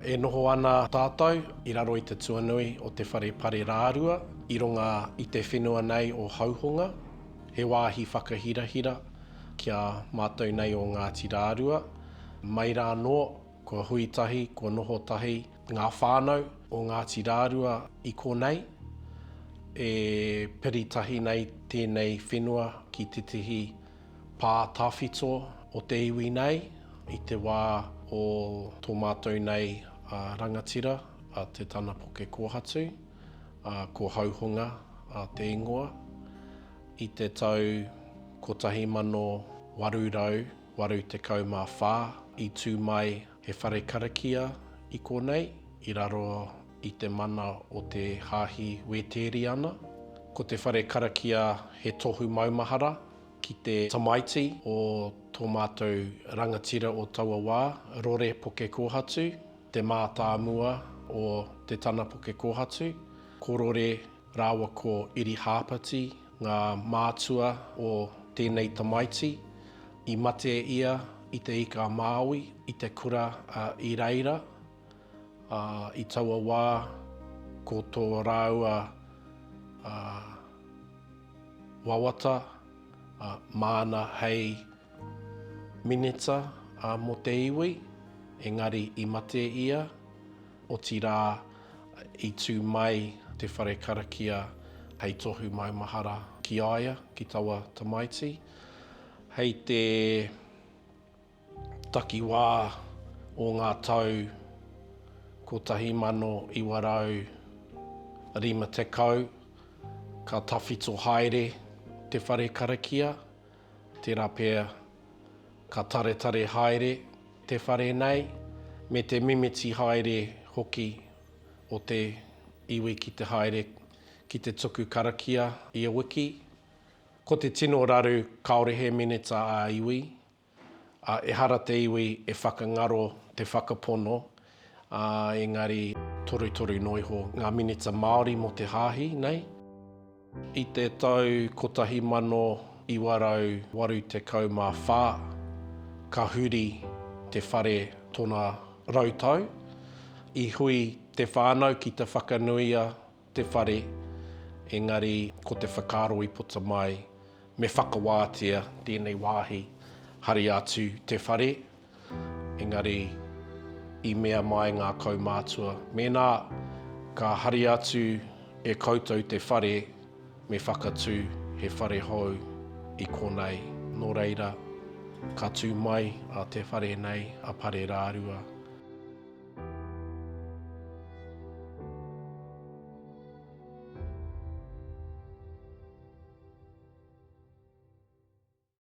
E noho ana tātou, I raro I te tuanui o te whare Parerārua, I runga I te whenua nei o Hauhunga, he wāhi whakahirahira kia mātou nei o Ngāti Rārua. Mai rā no, kua huitahi, kua noho tahi, ngā whānau o Ngāti Rārua I konei, e piritahi nei tēnei whenua ki te tihi pā tāwhito o te iwi nei, I te wā o tō mātou nei rangatira, Te Tana Pukekohatu, ko Hauhunga, te ingoa. I te tau 1884, I tū mai he whare karakia I konei, I raro I te mana o te hāhi weteri ana. Ko te whare karakia he tohu maumahara ki te tamaiti o tō mātou rangatira o taua wā, rere Pukekohatu, te mātāmua o Te Tana Pukekohatu, ko rore rāua ko iri hāpati, ngā mātua o tēnei tamaiti, I mate ia I te ika Māui, I te kura I reira, I taua wā ko tō rāua wawata, māna hei mineta mo te iwi, engari I mate ia, o ti rā I tū mai te whare karakia hei tohu maumahara ki aia, ki taua tamaiti. Hei te takiwā o ngā tau ko 1950, ka tawhito haere te whare karakia, tērā pēr ka tare haere te whare nei, me te mimiti haere hoki o te iwi ki te haere ki te tuku karakia I a wiki. Ko te tino raru kaore he mineta a iwi, e hara te iwi e whakangaro te whakapono, engari toru noiho ngā mineta Māori mo te hāhi nei. I te tau 1984, ka huri te whare tōna rautau, I hui te whānau ki te whakanuia te whare, engari ko te whakaro I puta mai, me whakawātia tēnei wāhi hari atu te whare, engari I mea mai ngā kaumātua. Mēnā, ka hari atu e koutou te whare, me whakatū he whare hou I konei. Nō reira, ka tū mai a te whare nei a Parerārua.